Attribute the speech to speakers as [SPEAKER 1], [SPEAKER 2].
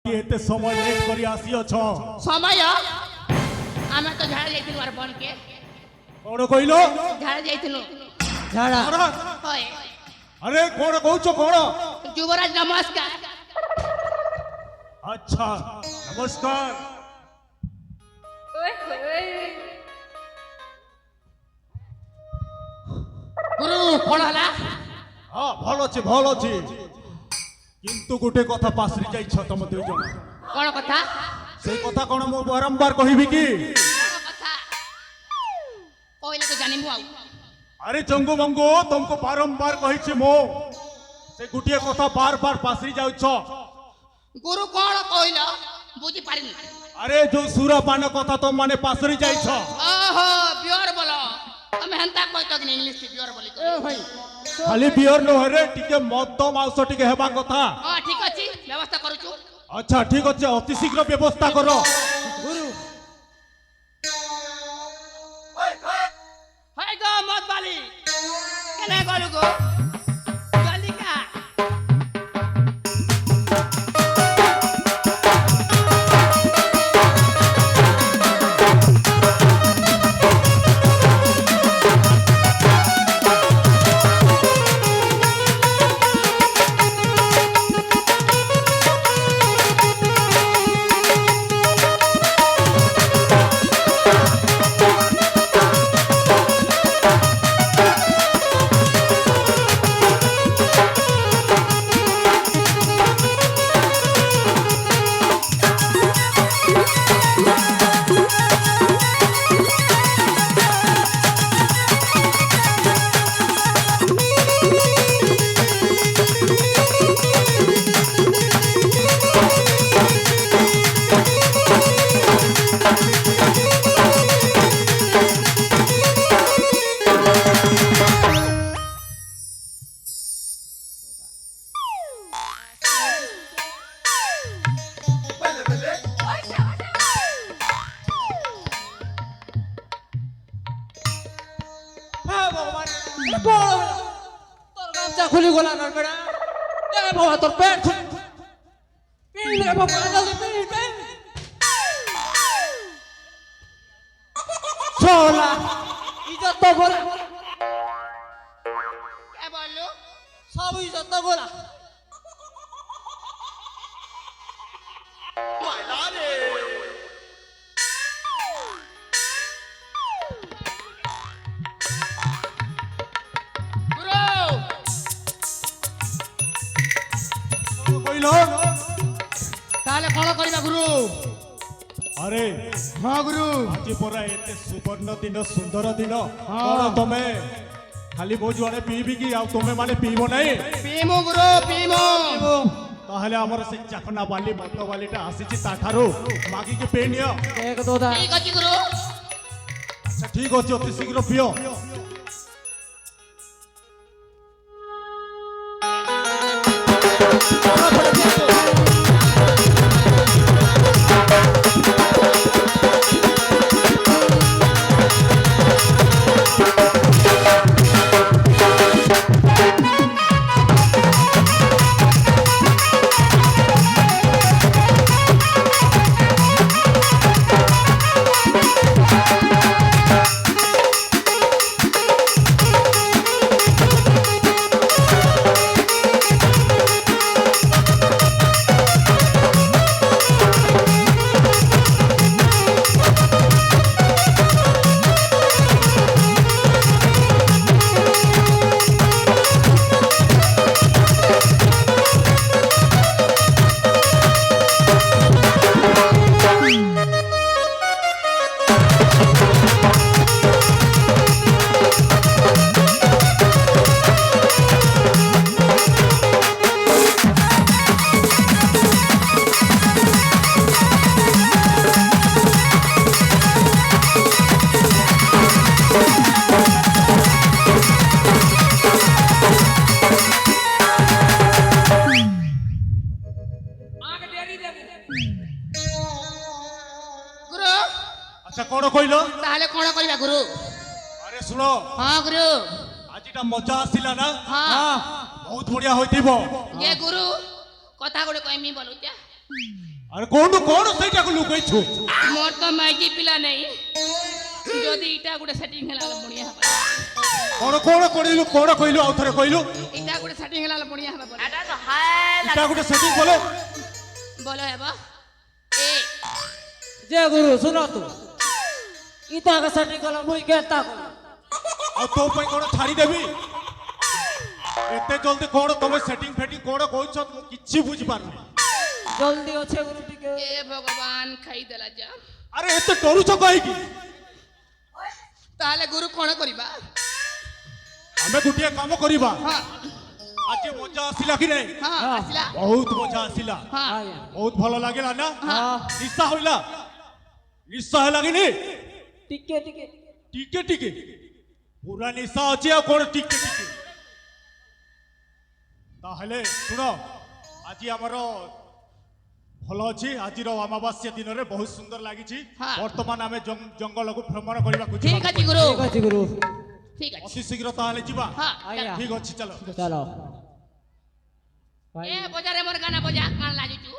[SPEAKER 1] काईके एते समय लेट करी आसी अछो
[SPEAKER 2] समय आमे तो झाड़ जाइतिनु आर बन के
[SPEAKER 1] कोन कहिलो
[SPEAKER 2] झाड़ जाइतिनु
[SPEAKER 3] झाड़ा
[SPEAKER 2] होय
[SPEAKER 1] अरे कोन कहउछो कोन
[SPEAKER 2] युवराज नमस्कार
[SPEAKER 1] अच्छा नमस्कार
[SPEAKER 2] गुरु कोन हला
[SPEAKER 1] हां भल अछि किंतु गुटे कथा पासरी जाई छ तम दुई जण
[SPEAKER 2] कोन कथा
[SPEAKER 1] से कथा कोन मो बारंबार कहिबी की
[SPEAKER 2] कोन कथा कोइले तो जानिमु आउ
[SPEAKER 1] अरे जंगू मंगू तुमको बारंबार कहि छी मो से गुटिया कथा बार बार पासरी जाउ छ
[SPEAKER 2] गुरु कोन कोइला बुझी पारिनी
[SPEAKER 1] अरे जो सूरापान कथा तो माने पासरी जाई छ
[SPEAKER 2] ओहो बियर बोलो हम हंता कोइ तो इंग्लिश के बियर बोली
[SPEAKER 3] ए भाई
[SPEAKER 1] खाली बियर न हरे टिके मद मांस टिके हेबा कथा
[SPEAKER 2] हां ठीक अछि व्यवस्था करू छु
[SPEAKER 1] अच्छा ठीक अछि अति शीघ्र व्यवस्था करो
[SPEAKER 3] गुरु
[SPEAKER 2] हाय गो मत बाली केने गलु गो जल्दी का
[SPEAKER 3] তোর গামছা খুলি গোলা না বেড়া এ বাবা তোর পেট খুলি লে বাবা জলদি পেট চলা ইজ্জত তো গোলা
[SPEAKER 2] কে বললো
[SPEAKER 3] সব ইজ্জত তো গোলা
[SPEAKER 2] गुरु
[SPEAKER 1] কইলো
[SPEAKER 2] তাহলে কোন করিবা গুরু
[SPEAKER 1] अरे
[SPEAKER 2] हां गुरु
[SPEAKER 1] आज परा एते सुवर्ण दिन सुंदर दिन
[SPEAKER 2] हाँ।
[SPEAKER 1] कोन तमे खाली मो जुआने पीबी की आ तमे माने पीबो नहीं
[SPEAKER 2] पीमु गुरु पीमु
[SPEAKER 1] ताहले हमर से चखना वाली मत वालीटा आसीची ताठारो मागी के पेनियो
[SPEAKER 3] एक दो दा
[SPEAKER 2] ठीक अछि गुरु
[SPEAKER 1] अच्छा ठीक अछि अति शीघ्र पियो अच्छा कौन कहलो
[SPEAKER 2] ताहले कोन करिबा गुरु
[SPEAKER 1] अरे सुनो
[SPEAKER 2] हां गुरु
[SPEAKER 1] आजिटा मजा आसिला ना
[SPEAKER 2] हां
[SPEAKER 1] बहुत बढ़िया होइतिबो
[SPEAKER 2] ये गुरु कथा गोटे कहमी बोलु जा
[SPEAKER 1] আরে কোন সেইটাকে লুকাইছো
[SPEAKER 2] মোর তো মাইজি পিলা নেই যদি ইটা গুটে সেটিং হেলা বড়িয়া হবে
[SPEAKER 1] কোন কইলু আর থরে কইলু
[SPEAKER 2] ইটা গুটে সেটিং হেলা বড়িয়া হবে বলে
[SPEAKER 1] এটা গোটে সেটিং বলে
[SPEAKER 2] বলো হেবা এ
[SPEAKER 3] যে গুরু শুনো তো ইতা কে সেটিং কলা মুই কেতা কলা
[SPEAKER 1] আর তো পাই কোন ছাড়ি দেবি এতে জলদি কোন তুমি সেটিং ফেটিং কোন কইছ কিচ্ছি বুঝি পারনি
[SPEAKER 3] জলদি আছে গুরু টিকে
[SPEAKER 2] এ ভগবান খাই দেলা যা
[SPEAKER 1] আরে এতে ডরুছ কাহিকি
[SPEAKER 2] তাহলে গুরু কোন করিবা
[SPEAKER 1] আমি গুটিয়ে কাম করিবা
[SPEAKER 2] হ্যাঁ
[SPEAKER 1] আজ মজা আসিলা কি নাই
[SPEAKER 2] হ্যাঁ আসলা
[SPEAKER 1] বহুত মজা আসিলা
[SPEAKER 2] হ্যাঁ
[SPEAKER 3] আয়া
[SPEAKER 1] বহুত ভালো লাগিলা না
[SPEAKER 3] হ্যাঁ
[SPEAKER 1] নিশা হইলা নিশা লাগিনি
[SPEAKER 3] টিকে টিকে
[SPEAKER 1] টিকে টিকে পুরা নিশা আছে আর কোন টিকে টিকে তাহলে শুণ আজি আমার ভাল অছি আজির অমাবাস্যা দিନରେ বহুত সুন্দর লাগিছি
[SPEAKER 2] হ্যাঁ।
[SPEAKER 1] বর্তমান আমি জঙ্গলকু ভ্রমণ করিବାକୁ
[SPEAKER 2] ঠিক আছে গুরু
[SPEAKER 3] ঠিক আছে গুরু
[SPEAKER 2] ঠিক আছে
[SPEAKER 1] অতি শীঘ্র তাহলে ଯିବା
[SPEAKER 2] হ্যাঁ
[SPEAKER 3] আয়া
[SPEAKER 1] ঠিক ଅଛି চলো
[SPEAKER 3] চলো
[SPEAKER 2] এ বজারে মোর গানা বজা কান লাজুচু